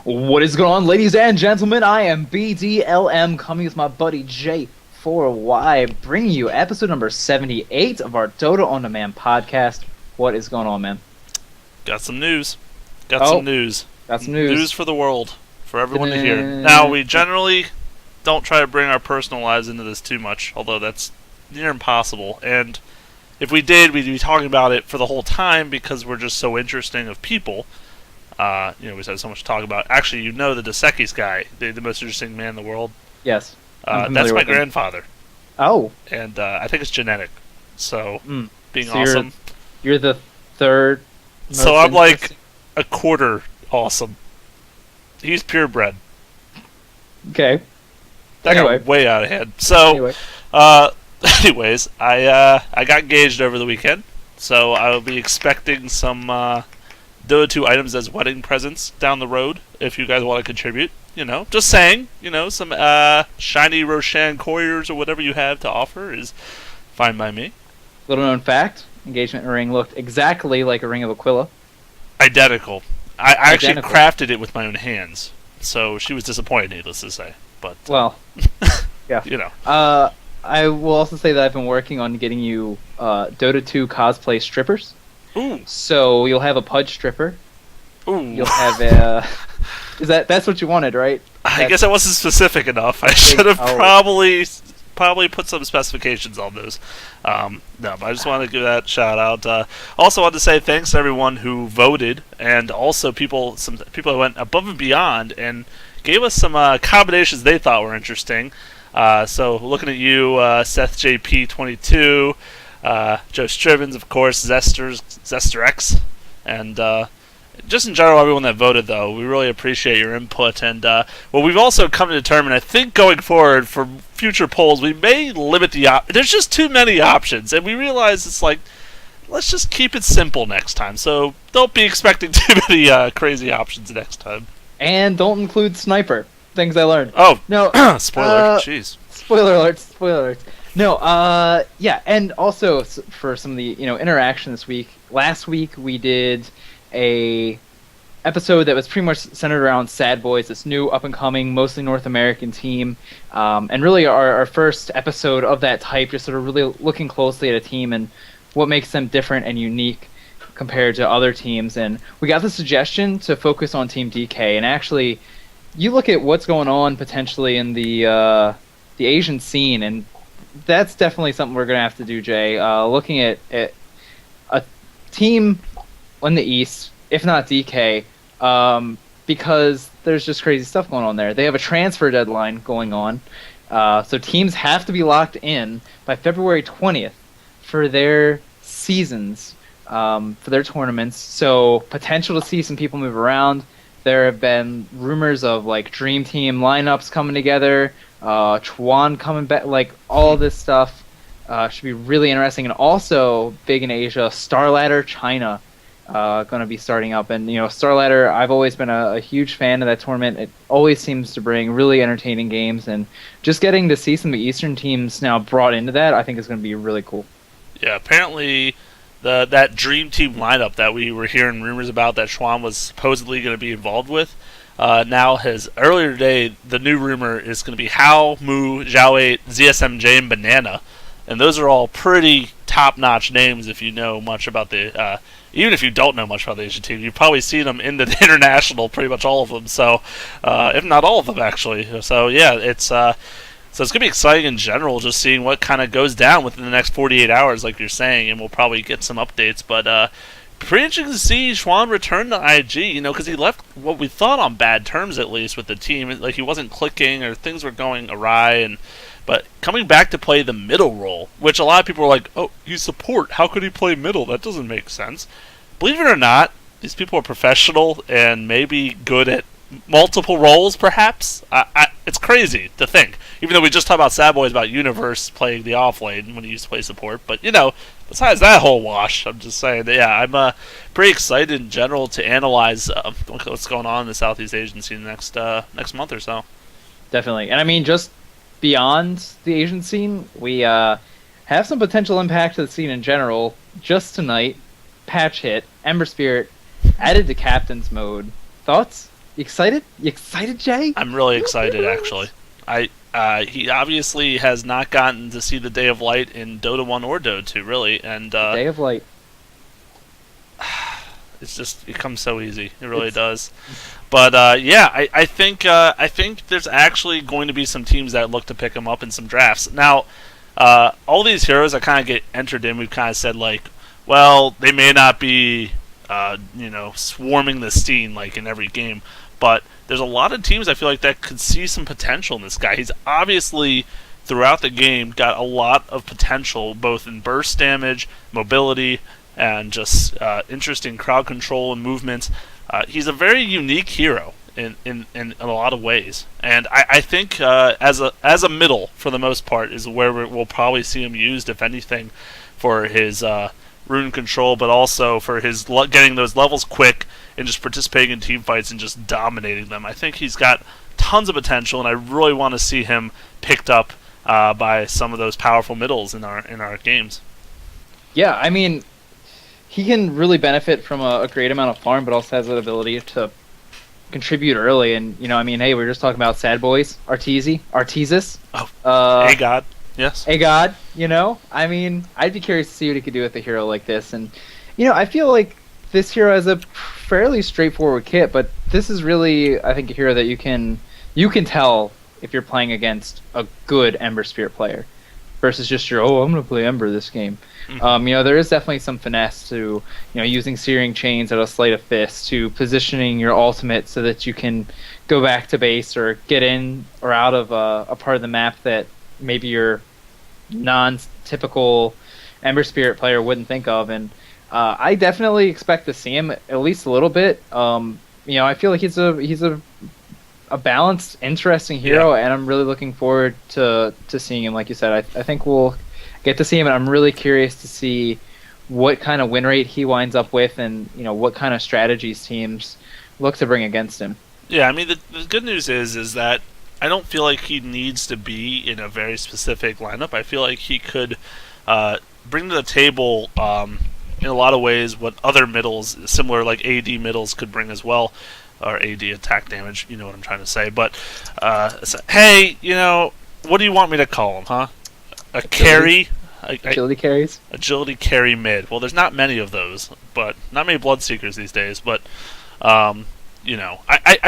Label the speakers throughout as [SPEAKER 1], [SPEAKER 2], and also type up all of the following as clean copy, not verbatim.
[SPEAKER 1] What is going on, ladies and gentlemen? I am BDLM, coming with my buddy J4Y, bringing you episode number 78 of our Dota On Demand podcast. What is going on, man?
[SPEAKER 2] Got some news. Got some news. News for the world, for everyone to hear. Now, we generally don't try to bring our personal lives into this too much, although that's near impossible. And if we did, we'd be talking about it for the whole time because we're just so interesting of people. We have so much to talk about. Actually, the Dos guy, the most interesting man in the world.
[SPEAKER 1] Yes.
[SPEAKER 2] That's my grandfather.
[SPEAKER 1] Oh.
[SPEAKER 2] And I think it's genetic. So, being awesome.
[SPEAKER 1] You're the third.
[SPEAKER 2] So I'm like a quarter awesome. He's purebred.
[SPEAKER 1] Okay.
[SPEAKER 2] That got way out of hand. So, anyways, I got engaged over the weekend. So I will be expecting some Dota 2 items as wedding presents down the road, if you guys want to contribute. Just saying, some shiny Roshan couriers or whatever you have to offer is fine by me.
[SPEAKER 1] Little known fact, engagement ring looked exactly like a ring of Aquila.
[SPEAKER 2] Identical. I actually crafted it with my own hands, so she was disappointed, needless to say. But
[SPEAKER 1] well, yeah. I will also say that I've been working on getting you Dota 2 cosplay strippers.
[SPEAKER 2] Ooh.
[SPEAKER 1] So you'll have a Pudge stripper.
[SPEAKER 2] Ooh.
[SPEAKER 1] You'll have a... that's what you wanted, right?
[SPEAKER 2] I guess I wasn't specific enough. I should have probably put some specifications on those. No, but I just wanted to give that shout out. Also wanted to say thanks to everyone who voted, and also some people who went above and beyond and gave us some combinations they thought were interesting. So looking at you, Seth JP22, Joe Strivens, of course, Zester X, and just in general, everyone that voted, though, we really appreciate your input. And we've also come to determine, I think going forward for future polls, we may limit there's just too many options, and we realize it's like, let's just keep it simple next time. So don't be expecting too many crazy options next time.
[SPEAKER 1] And don't include sniper. Things I learned.
[SPEAKER 2] Oh
[SPEAKER 1] no!
[SPEAKER 2] Spoiler. Jeez.
[SPEAKER 1] Spoiler alert. No. Yeah, and also for some of the interaction this week. Last week we did a episode that was pretty much centered around Sad Boys, this new up-and-coming, mostly North American team, and really our first episode of that type, just sort of really looking closely at a team and what makes them different and unique compared to other teams. And we got the suggestion to focus on Team DK, and actually, you look at what's going on potentially in the Asian scene, and that's definitely something we're going to have to do, Jay. Looking at a team in the East, if not DK, because there's just crazy stuff going on there. They have a transfer deadline going on, so teams have to be locked in by February 20th for their seasons, for their tournaments. So potential to see some people move around. There have been rumors of Dream Team lineups coming together, Chuan coming back, all this stuff should be really interesting. And also big in Asia, Star Ladder China going to be starting up. And Star Ladder, I've always been a huge fan of that tournament. It always seems to bring really entertaining games, and just getting to see some of the Eastern teams now brought into that, I think is going to be really cool.
[SPEAKER 2] Yeah, apparently that Dream Team lineup that we were hearing rumors about that Schwan was supposedly going to be involved with, now has, earlier today, the new rumor is going to be Hao, Mu, Zhao 8, ZSMJ, and Banana. And those are all pretty top-notch names if you know much about the... even if you don't know much about the Asian team, you've probably seen them in the international, pretty much all of them. So, if not all of them, actually. So, yeah, it's going to be exciting in general, just seeing what kind of goes down within the next 48 hours, like you're saying, and we'll probably get some updates. But pretty interesting to see Schwan return to IG, because he left what we thought on bad terms, at least, with the team. Like, he wasn't clicking, or things were going awry, but coming back to play the middle role, which a lot of people are like, oh, he's support, how could he play middle? That doesn't make sense. Believe it or not, these people are professional and maybe good at multiple roles, perhaps. It's crazy to think. Even though we just talked about Sad Boys, about Universe playing the offlane when he used to play support. But, besides that whole wash, I'm just saying that, yeah, I'm pretty excited in general to analyze what's going on in the Southeast Asian scene next month or so.
[SPEAKER 1] Definitely. And I mean, just beyond the Asian scene, we have some potential impact to the scene in general. Just tonight, patch hit, Ember Spirit added to Captain's mode. Thoughts? You excited? You excited, Jay?
[SPEAKER 2] I'm really excited, actually. He obviously has not gotten to see the day of light in Dota 1 or Dota 2, really, and
[SPEAKER 1] Day of Light.
[SPEAKER 2] it comes so easy. It really does. But yeah, I think there's actually going to be some teams that look to pick him up in some drafts. Now, all these heroes that kind of get entered in, we've kind of said like, well, they may not be, swarming the scene like in every game, but there's a lot of teams I feel like that could see some potential in this guy. He's obviously throughout the game got a lot of potential, both in burst damage, mobility, and just interesting crowd control and movement. He's a very unique hero in a lot of ways, and I think as a middle for the most part is where we'll probably see him used, if anything, for his rune control, but also for his getting those levels quick and just participating in team fights and just dominating them. I think he's got tons of potential, and I really want to see him picked up by some of those powerful middles in our games.
[SPEAKER 1] Yeah, I mean, he can really benefit from a great amount of farm, but also has that ability to contribute early. And hey, we were just talking about Sad Boys, Arteezus.
[SPEAKER 2] Oh, hey God, yes.
[SPEAKER 1] Hey God, I mean, I'd be curious to see what he could do with a hero like this. And I feel like this hero has a fairly straightforward kit, but this is really, I think, a hero that you can tell if you're playing against a good Ember Spirit player versus just I'm going to play Ember this game. Mm-hmm. There is definitely some finesse to, using Searing Chains at a sleight of fist, to positioning your ultimate so that you can go back to base or get in or out of a part of the map that maybe your non-typical Ember Spirit player wouldn't think of. And I definitely expect to see him at least a little bit. I feel like he's a balanced, interesting hero, and I'm really looking forward to seeing him. Like you said, I think we'll get to see him, and I'm really curious to see what kind of win rate he winds up with, and what kind of strategies teams look to bring against him.
[SPEAKER 2] Yeah, I mean the good news is that I don't feel like he needs to be in a very specific lineup. I feel like he could bring to the table in a lot of ways what other middles, similar like AD middles, could bring as well. Or AD attack damage, you know what I'm trying to say. But, hey, what do you want me to call him, huh? A carry?
[SPEAKER 1] Agility carries?
[SPEAKER 2] Agility carry mid. Well, there's not many of those, but not many Bloodseekers these days. But, I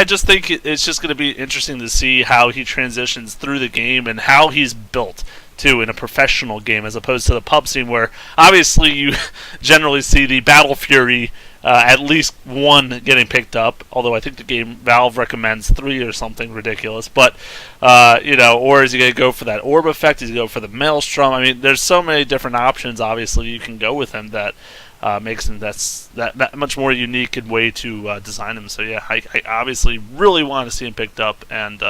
[SPEAKER 2] just think it's just going to be interesting to see how he transitions through the game and how he's built, too, in a professional game as opposed to the pub scene where, obviously, you generally see the Battle Fury at least one getting picked up, although I think the game Valve recommends 3 or something ridiculous. But, or is he going to go for that orb effect? Is he going to go for the Maelstrom? I mean, there's so many different options, obviously, you can go with him that makes him that much more unique and way to design him. So, yeah, I obviously really want to see him picked up, and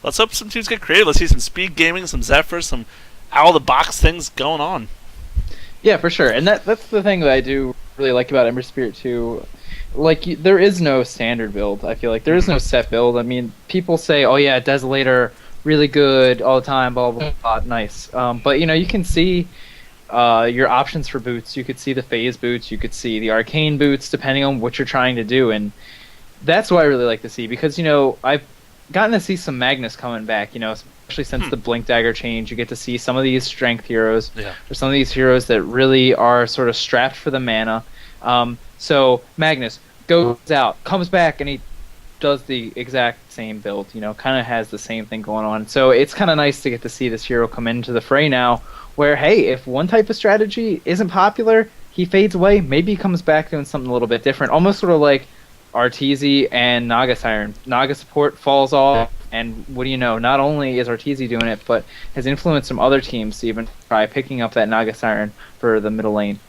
[SPEAKER 2] let's hope some teams get creative. Let's see some speed gaming, some Zephyr, some out-of-the-box things going on.
[SPEAKER 1] Yeah, for sure. And that's the thing that I do really like about Ember Spirit 2. Like, there is no standard build, I feel like. There is no set build. I mean, people say, oh yeah, Desolator, really good all the time, blah, blah, blah, nice. But, you can see your options for boots. You could see the phase boots. You could see the arcane boots, depending on what you're trying to do. And that's what I really like to see, because, I've gotten to see some Magnus coming back, especially since the Blink Dagger change. You get to see some of these strength heroes, or some of these heroes that really are sort of strapped for the mana. So Magnus goes out, comes back, and he does the exact same build, kind of has the same thing going on. So it's kind of nice to get to see this hero come into the fray now, where, hey, if one type of strategy isn't popular, he fades away, maybe he comes back doing something a little bit different, almost sort of like Arteezy and Naga Siren. Naga support falls off, and what do you know? Not only is Arteezy doing it, but has influenced some other teams to even try picking up that Naga Siren for the middle lane.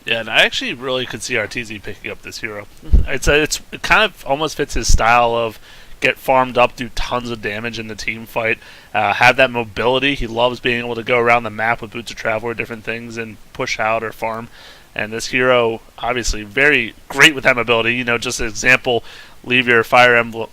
[SPEAKER 2] Yeah, and I actually really could see Arteezy picking up this hero. It kind of almost fits his style of get farmed up, do tons of damage in the team fight, have that mobility. He loves being able to go around the map with Boots of Travel or different things and push out or farm. And this hero, obviously, very great with that mobility. Just an example, leave your Fire Emblem,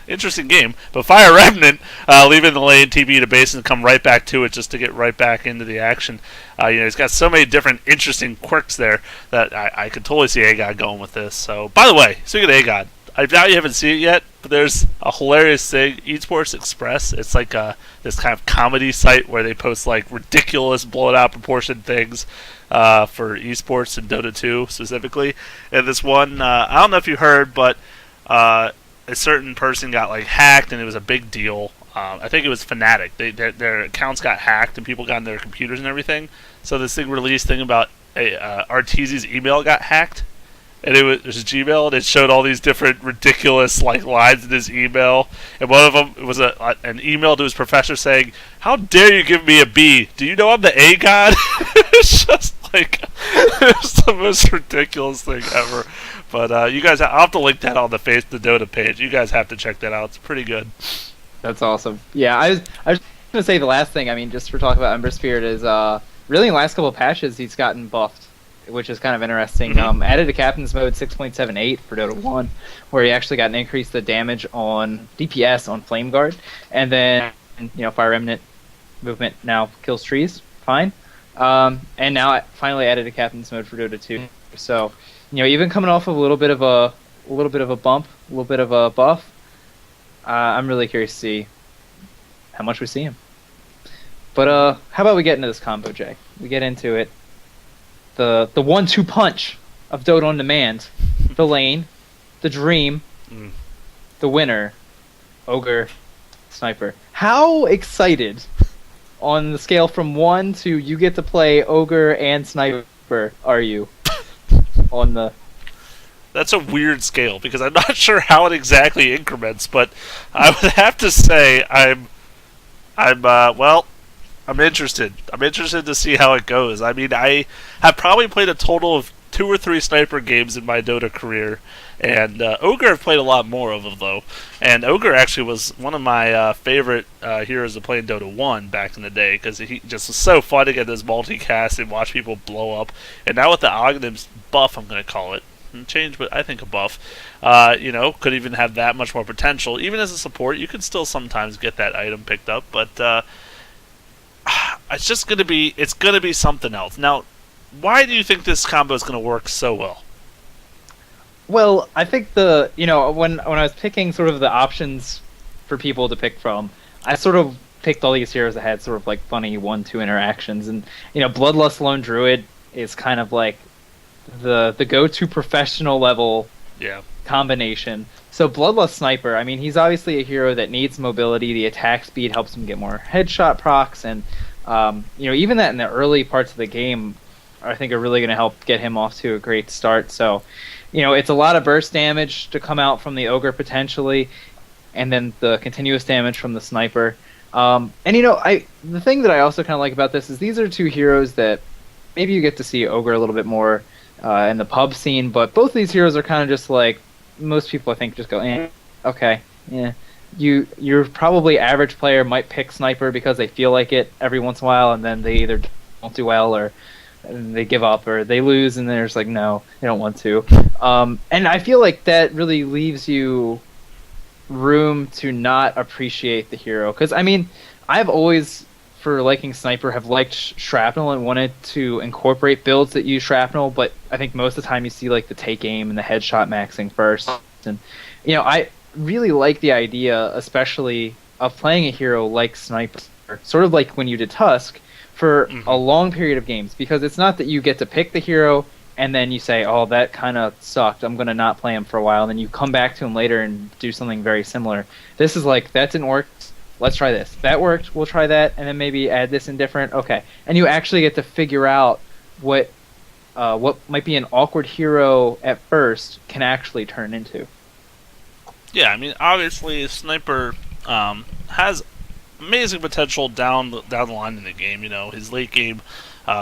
[SPEAKER 2] interesting game, but Fire Remnant, leave it in the lane, TP to base, and come right back to it just to get right back into the action. He's got so many different interesting quirks there that I could totally see AGOD going with this. So, by the way, speaking of AGOD, I doubt you haven't seen it yet, but there's a hilarious thing, Esports Express. It's like this kind of comedy site where they post like ridiculous, blown out proportion things for esports and Dota 2 specifically. And this one, I don't know if you heard, but a certain person got like hacked, and it was a big deal. I think it was Fnatic. Their accounts got hacked, and people got in their computers and everything. So this thing released thing about Arteezy's email got hacked, and it was Gmail, and it showed all these different ridiculous like lines in his email. And one of them was an email to his professor saying, "How dare you give me a B? Do you know I'm the A god?" It's just like it's the most ridiculous thing ever. But you guys, I'll have to link that on the Dota page. You guys have to check that out. It's pretty good.
[SPEAKER 1] That's awesome. Yeah, I was gonna say the last thing. I mean, just for talking about Ember Spirit is really in the last couple of patches he's gotten buffed, which is kind of interesting. Added a Captain's Mode 6.78 for Dota 1, where he actually got an increase the damage on DPS on Flame Guard, and then Fire Remnant movement now kills trees. Fine. And now I finally added a Captain's Mode for Dota 2. So even coming off of a little bit of a bump, a little bit of a buff. I'm really curious to see how much we see him. But how about we get into this combo, Jay? We get into it. The 1-2 punch of Dota on Demand. The lane, the dream, the winner, Ogre, Sniper. How excited on the scale from 1 to you get to play Ogre and Sniper are you on the...
[SPEAKER 2] That's a weird scale because I'm not sure how it exactly increments, but I would have to say I'm interested. I'm interested to see how it goes. I mean, I have probably played a total of 2 or 3 Sniper games in my Dota career, and Ogre I've played a lot more of them though. And Ogre actually was one of my favorite heroes to play in Dota 1 back in the day because he just was so fun to get this multicast and watch people blow up. And now with the Ognim's buff, I'm going to call it. Change, but I think a buff, could even have that much more potential. Even as a support, you can still sometimes get that item picked up, but it's going to be something else. Now, why do you think this combo is going to work so well?
[SPEAKER 1] Well, I think when I was picking sort of the options for people to pick from, I sort of picked all these heroes that had sort of like funny 1-2 interactions, and Bloodlust Lone Druid is kind of like the go-to professional level combination. So Bloodlust Sniper, I mean, he's obviously a hero that needs mobility. The attack speed helps him get more headshot procs, and even that in the early parts of the game, I think are really going to help get him off to a great start. So, it's a lot of burst damage to come out from the Ogre potentially, and then the continuous damage from the Sniper. The thing that I also kind of like about this is these are 2 heroes that maybe you get to see Ogre a little bit more in the pub scene, but both of these heroes are kind of just like, most people I think just go, okay, yeah. You're probably average player might pick Sniper because they feel like it every once in a while, and then they either don't do well or they give up or they lose, and they're just like, no, they don't want to. And I feel like that really leaves you room to not appreciate the hero. Because, I mean, I've always, for liking Sniper, have liked Shrapnel and wanted to incorporate builds that use Shrapnel, but I think most of the time you see like the take aim and the headshot maxing first. And, I really like the idea, especially of playing a hero like Sniper, sort of like when you did Tusk, for a long period of games, because it's not that you get to pick the hero and then you say, oh, that kind of sucked, I'm going to not play him for a while, and then you come back to him later and do something very similar. This is like, that didn't work, let's try this. That worked, we'll try that, and then maybe add this in different, okay. And you actually get to figure out what might be an awkward hero at first can actually turn into.
[SPEAKER 2] Yeah, I mean, obviously, Sniper has amazing potential down the line in the game. His late game,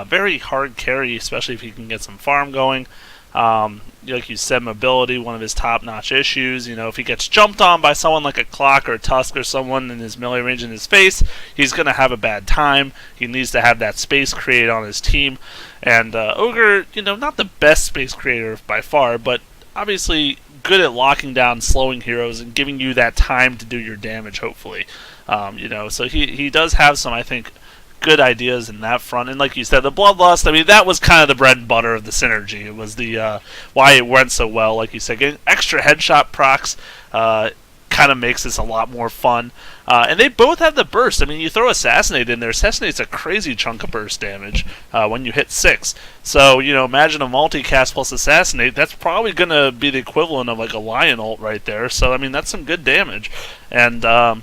[SPEAKER 2] very hard carry, especially if he can get some farm going. Like you said, mobility, one of his top-notch issues. If he gets jumped on by someone like a Clock or a Tusk or someone in his melee range in his face, he's going to have a bad time. He needs to have that space created on his team. And Ogre, not the best space creator by far, but obviously good at locking down, slowing heroes, and giving you that time to do your damage, hopefully. So he does have some, I think, good ideas in that front. And like you said, the Bloodlust, I mean, that was kind of the bread and butter of the synergy. It was the why it went so well. Like you said, getting extra headshot procs kind of makes this a lot more fun. And they both have the burst. I mean, you throw Assassinate in there. Assassinate's a crazy chunk of burst damage when you hit 6. So, imagine a multicast plus Assassinate. That's probably going to be the equivalent of like a Lion ult right there. So, I mean, that's some good damage. And, I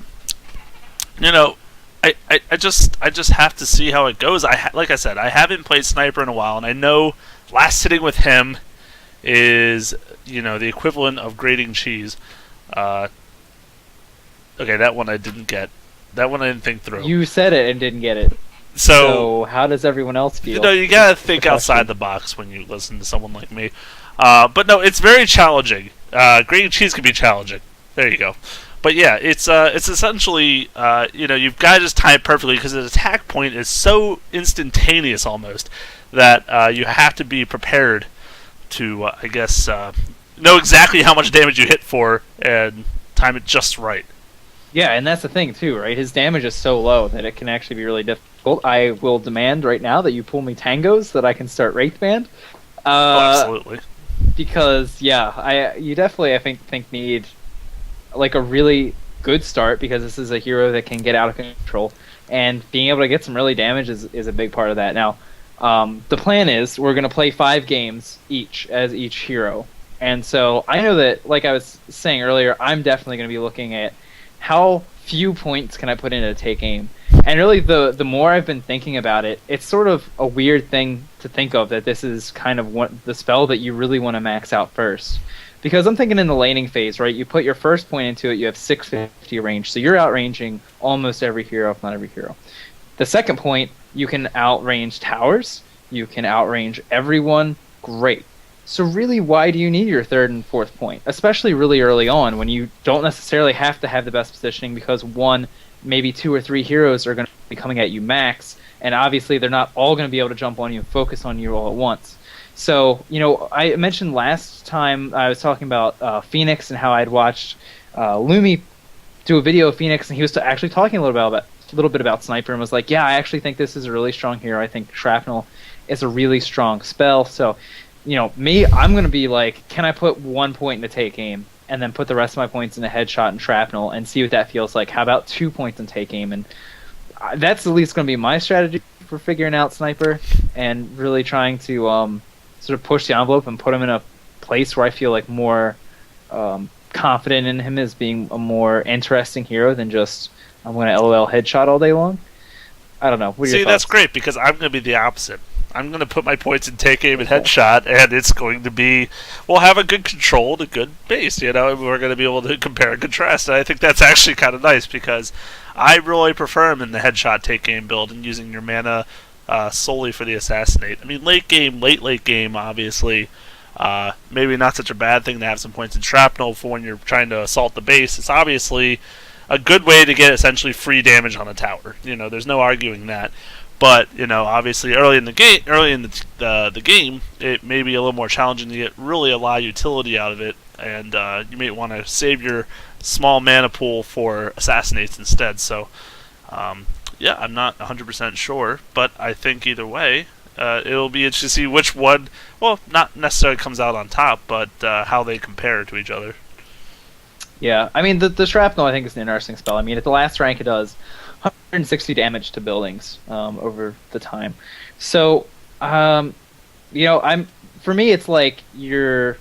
[SPEAKER 2] just have to see how it goes. Like I said, I haven't played Sniper in a while, and I know last sitting with him is, the equivalent of grating cheese. Okay, that one I didn't get. That one I didn't think through.
[SPEAKER 1] You said it and didn't get it. So how does everyone else feel?
[SPEAKER 2] You gotta think outside the box when you listen to someone like me. But no, it's very challenging. Grating cheese can be challenging. There you go. But yeah, it's essentially you've got to just time it perfectly because the attack point is so instantaneous almost that you have to be prepared to know exactly how much damage you hit for and time it just right.
[SPEAKER 1] Yeah, and that's the thing too, right? His damage is so low that it can actually be really difficult. I will demand right now that you pull me tangos that I can start Wraith Band.
[SPEAKER 2] Absolutely.
[SPEAKER 1] Because you definitely I think need like a really good start because this is a hero that can get out of control, and being able to get some really damage is a big part of that. Now, the plan is we're going to play 5 games each as each hero, and so I know that, like I was saying earlier, I'm definitely going to be looking at how few points can I put into take aim. And really, the more I've been thinking about it, it's sort of a weird thing to think of that this is kind of the spell that you really want to max out first. Because I'm thinking in the laning phase, right? You put your first point into it, you have 650 range, so you're outranging almost every hero, if not every hero. The second point, you can outrange towers, you can outrange everyone, great. So really, why do you need your third and fourth point? Especially really early on when you don't necessarily have to have the best positioning because 1, maybe 2 or 3 heroes are going to be coming at you max, and obviously they're not all going to be able to jump on you and focus on you all at once. So, I mentioned last time I was talking about Phoenix and how I'd watched Lumi do a video of Phoenix, and he was actually talking a little bit about Sniper and was like, yeah, I actually think this is a really strong hero. I think Shrapnel is a really strong spell. So, me, I'm going to be like, can I put 1 point into take aim and then put the rest of my points into headshot and shrapnel and see what that feels like? How about 2 points in take aim? And that's at least going to be my strategy for figuring out Sniper and really trying to sort of push the envelope and put him in a place where I feel like more confident in him as being a more interesting hero than just I'm going to LOL headshot all day long. I don't know. What are your thoughts?
[SPEAKER 2] That's great because I'm going to be the opposite. I'm going to put my points in take aim and headshot, and it's going to be, we'll have a good control and a good base, and we're going to be able to compare and contrast, and I think that's actually kind of nice because I really prefer him in the headshot take aim build and using your mana solely for the Assassinate. I mean, late game, obviously, maybe not such a bad thing to have some points in Shrapnel for when you're trying to assault the base. It's obviously a good way to get essentially free damage on a tower. There's no arguing that. But obviously, early in the game, it may be a little more challenging to get really a lot of utility out of it, and you may want to save your small mana pool for Assassinates instead. So, I'm not 100% sure, but I think either way, it'll be interesting to see which one, well, not necessarily comes out on top, but how they compare to each other.
[SPEAKER 1] Yeah, I mean, the Shrapnel, I think, is an interesting spell. I mean, at the last rank, it does 160 damage to buildings over the time. So, for me, it's like you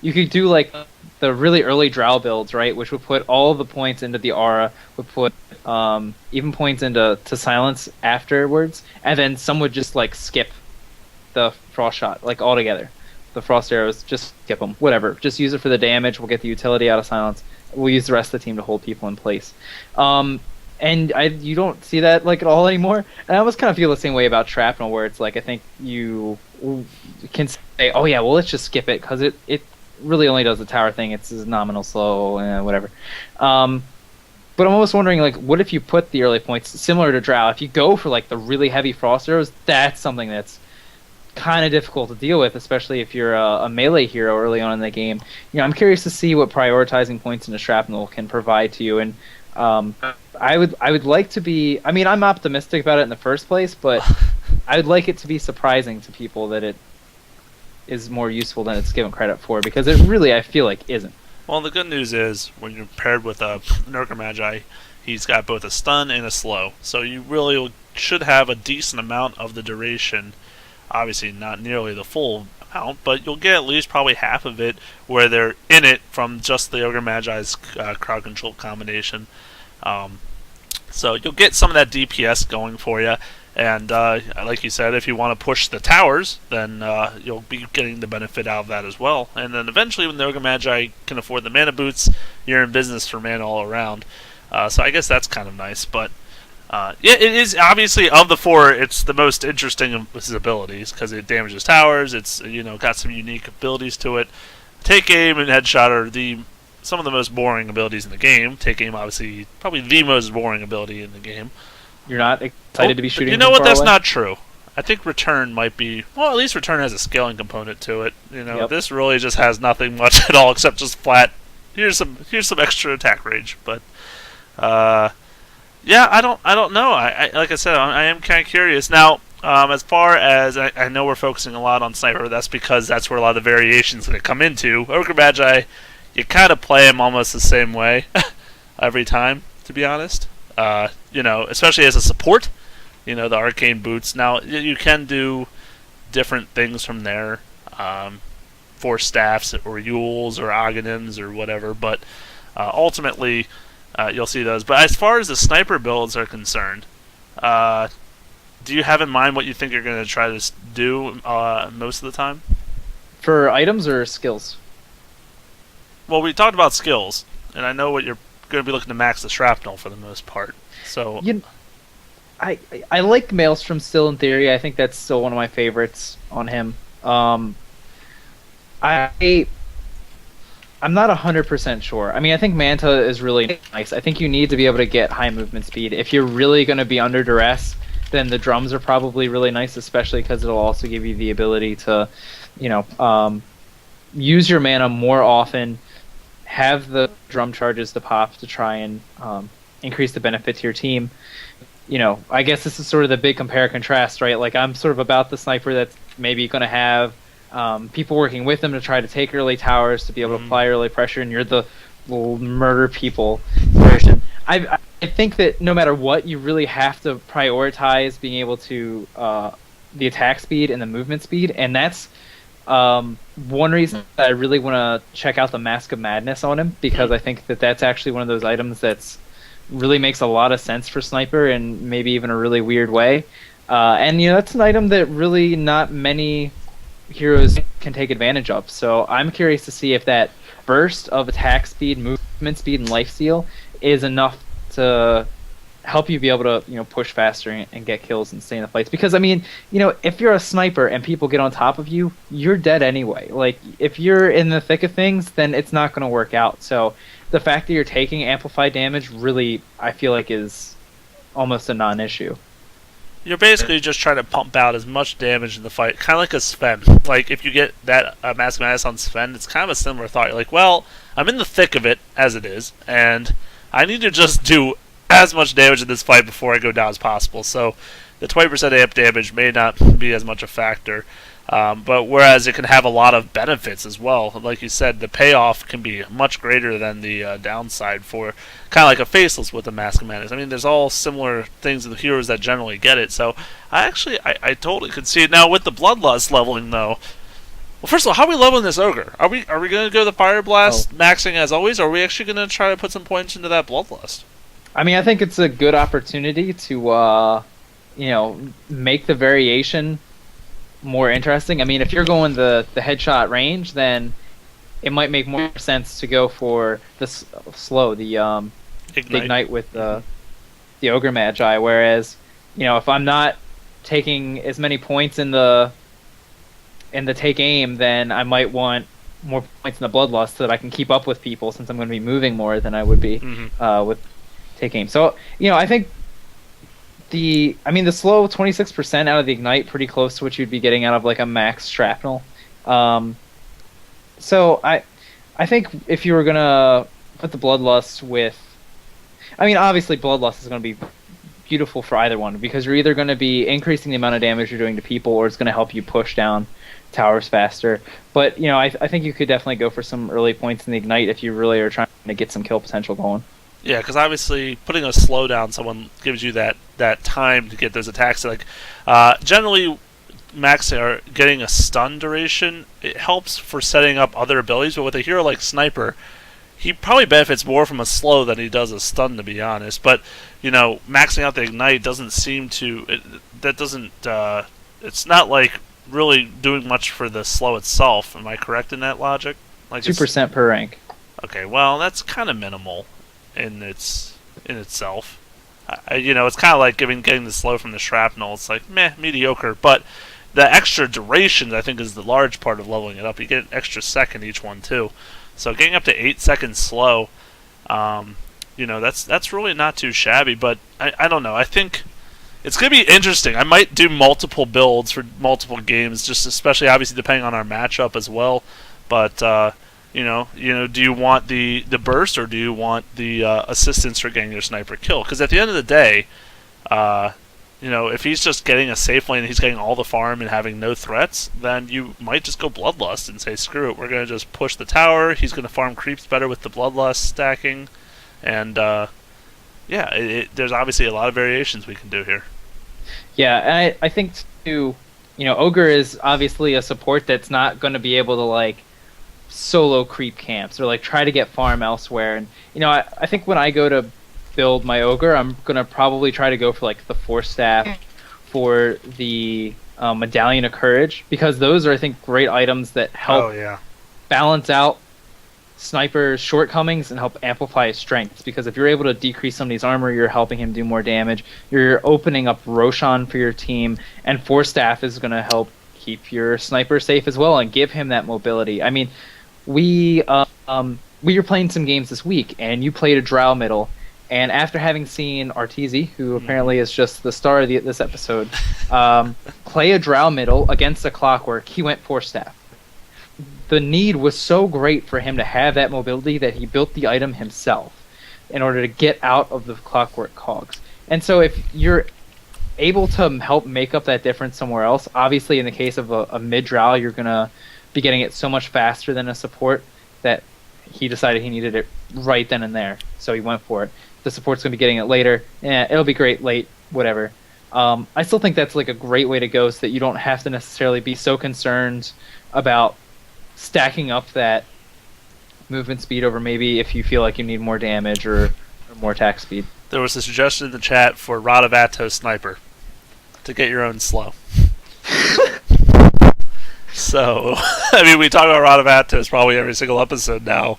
[SPEAKER 1] could do like the really early Drow builds, right, which would put all the points into the aura, would put even points into silence afterwards, and then some would just like skip the frost shot like altogether. The frost arrows, just skip them, whatever. Just use it for the damage. We'll get the utility out of silence. We'll use the rest of the team to hold people in place. And you don't see that like at all anymore. And I almost kind of feel the same way about Shrapnel, where it's like I think you can say, oh yeah, well let's just skip it because it really only does the tower thing. It's nominal slow, whatever. But I'm almost wondering, like, what if you put the early points similar to Drow? If you go for like the really heavy frost arrows, that's something that's kind of difficult to deal with, especially if you're a melee hero early on in the game. I'm curious to see what prioritizing points into Shrapnel can provide to you, and I would like to be. I mean, I'm optimistic about it in the first place, but I would like it to be surprising to people that it is more useful than it's given credit for, because it really, I feel like, isn't.
[SPEAKER 2] Well, the good news is when you're paired with a Nurgle Magi, he's got both a stun and a slow, so you really should have a decent amount of the duration. Obviously, not nearly the full amount, but you'll get at least probably half of it where they're in it from just the Ogre Magi's crowd control combination. So you'll get some of that DPS going for you. And like you said, if you want to push the towers, then you'll be getting the benefit out of that as well. And then eventually, when the Ogre Magi can afford the mana boots, you're in business for mana all around. So I guess that's kind of nice. But yeah, it is obviously of the four, it's the most interesting of his abilities because it damages towers. It's got some unique abilities to it. Take aim and headshot are some of the most boring abilities in the game. Take aim, obviously, probably the most boring ability in the game.
[SPEAKER 1] You're not excited to be shooting.
[SPEAKER 2] You know what? That's
[SPEAKER 1] away?
[SPEAKER 2] Not true. I think return might be. Well, at least return has a scaling component to it.
[SPEAKER 1] Yep.
[SPEAKER 2] This really just has nothing much at all except just flat. Here's some extra attack range, but yeah, I don't know. I like I said, I am kind of curious now. As far as I know, we're focusing a lot on sniper. That's because that's where a lot of the variations going to come into. Ogre Magi, you kind of play him almost the same way every time, to be honest. Especially as a support, the arcane boots. Now, you can do different things from there, for staffs or Yules or Aghanim's or whatever, but ultimately, you'll see those. But as far as the sniper builds are concerned, do you have in mind what you think you're going to try to do most of the time?
[SPEAKER 1] For items or skills?
[SPEAKER 2] Well, we talked about skills, and I know what you're going to be looking to max the shrapnel for the most part. So
[SPEAKER 1] I like Maelstrom still in theory. I think that's still one of my favorites on him. I'm not 100% sure. I mean, I think Manta is really nice. I think you need to be able to get high movement speed. If you're really going to be under duress, then the drums are probably really nice, especially because it'll also give you the ability to, use your mana more often, have the drum charges to pop to try and increase the benefit to your team. I guess this is sort of the big compare contrast, right? Like, I'm sort of about the sniper that's maybe going to have people working with them to try to take early towers to be able to apply early pressure, and you're the little murder people version. I think that no matter what, you really have to prioritize being able to the attack speed and the movement speed, and that's one reason that I really want to check out the Mask of Madness on him, because I think that that's actually one of those items that's really makes a lot of sense for sniper in maybe even a really weird way. And that's an item that really not many heroes can take advantage of. So I'm curious to see if that burst of attack speed, movement speed, and lifesteal is enough to help you be able to push faster and get kills and stay in the fights. Because I mean, if you're a sniper and people get on top of you, you're dead anyway. Like, if you're in the thick of things, then it's not going to work out. So the fact that you're taking amplified damage really, I feel like, is almost a non-issue.
[SPEAKER 2] You're basically just trying to pump out as much damage in the fight, kind of like a Sven. Like, if you get that Mask of Madness on Sven, it's kind of a similar thought. You're like, well, I'm in the thick of it, as it is, and I need to just do as much damage in this fight before I go down as possible. So the 20% amp damage may not be as much a factor. But whereas it can have a lot of benefits as well, like you said, the payoff can be much greater than the downside for kind of like a Faceless with a Mask of Madness. I mean, there's all similar things in the heroes that generally get it, so I totally could see it. Now, with the Bloodlust leveling, though, well, first of all, how are we leveling this Ogre? Are we going to go the Fire Blast maxing as always, or are we actually going to try to put some points into that Bloodlust?
[SPEAKER 1] I mean, I think it's a good opportunity to, make the variation more interesting. I mean, if you're going the headshot range, then it might make more sense to go for the slow, the ignite with the Ogre Magi. Whereas, if I'm not taking as many points in the take aim, then I might want more points in the Bloodlust so that I can keep up with people, since I'm going to be moving more than I would be with take aim. So, I think the slow 26% out of the ignite, pretty close to what you'd be getting out of like a max shrapnel. So I think if you were gonna put the Bloodlust with I mean, obviously, Bloodlust is going to be beautiful for either one because you're either going to be increasing the amount of damage you're doing to people, or it's going to help you push down towers faster. But I think you could definitely go for some early points in the Ignite if you really are trying to get some kill potential going.
[SPEAKER 2] Yeah, because obviously putting a slowdown someone gives you that time to get those attacks. Like generally, maxing or getting a stun duration, it helps for setting up other abilities. But with a hero like Sniper, he probably benefits more from a slow than he does a stun, to be honest. But maxing out the Ignite doesn't seem to. It's not like really doing much for the slow itself. Am I correct in that logic? Like
[SPEAKER 1] 2% per rank.
[SPEAKER 2] Okay, well that's kind of minimal in itself. It's kind of like getting the slow from the Shrapnel. It's like mediocre, but the extra duration I think is the large part of leveling it up. You get an extra second each one too, so getting up to 8 seconds slow, that's really not too shabby. But I don't know. I think it's gonna be interesting. I might do multiple builds for multiple games, just especially obviously depending on our matchup as well. But do you want the burst or do you want the assistance for getting your sniper kill? Because at the end of the day, if he's just getting a safe lane and he's getting all the farm and having no threats, then you might just go Bloodlust and say, screw it, we're going to just push the tower. He's going to farm creeps better with the Bloodlust stacking. And, there's obviously a lot of variations we can do here.
[SPEAKER 1] Yeah, and I think, too, Ogre is obviously a support that's not going to be able to, solo creep camps or try to get farm elsewhere. And I think when I go to build my Ogre, I'm gonna probably try to go for the Force Staff, for the Medallion of Courage, because those are, I think, great items that help balance out Sniper's shortcomings and help amplify his strengths. Because if you're able to decrease somebody's armor, you're helping him do more damage. You're opening up Roshan for your team, and Force Staff is gonna help keep your Sniper safe as well and give him that mobility. I mean, we were playing some games this week, and you played a Drow middle, and after having seen Arteezy, who apparently is just the star of this episode, play a Drow middle against a Clockwork, he went Force Staff. The need was so great for him to have that mobility that he built the item himself in order to get out of the Clockwork cogs. And so if you're able to help make up that difference somewhere else, obviously in the case of a mid-Drow, you're going to be getting it so much faster than a support that he decided he needed it right then and there, so he went for it. The support's going to be getting it later. It'll be great late, whatever. I still think that's a great way to go, so that you don't have to necessarily be so concerned about stacking up that movement speed over maybe if you feel like you need more damage or more attack speed.
[SPEAKER 2] There was a suggestion in the chat for Rod of Atos Sniper to get your own slow. So, we talk about Rod of Atos probably every single episode now.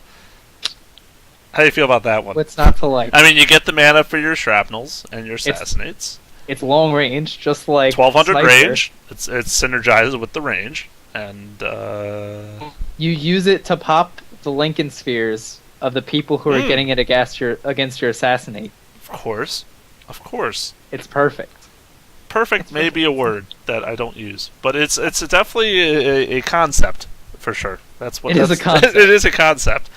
[SPEAKER 2] How do you feel about that one?
[SPEAKER 1] What's not to like?
[SPEAKER 2] You get the mana for your Shrapnels and your Assassinates.
[SPEAKER 1] It's long range, just like
[SPEAKER 2] 1200
[SPEAKER 1] Sniper.
[SPEAKER 2] range. It's synergized with the range. And,
[SPEAKER 1] you use it to pop the Lincoln Spheres of the people who are getting it against your Assassinate.
[SPEAKER 2] Of course.
[SPEAKER 1] It's perfect.
[SPEAKER 2] Perfect may be a word that I don't use, but it's definitely a concept for sure. That's what
[SPEAKER 1] it is a concept.
[SPEAKER 2] It is a concept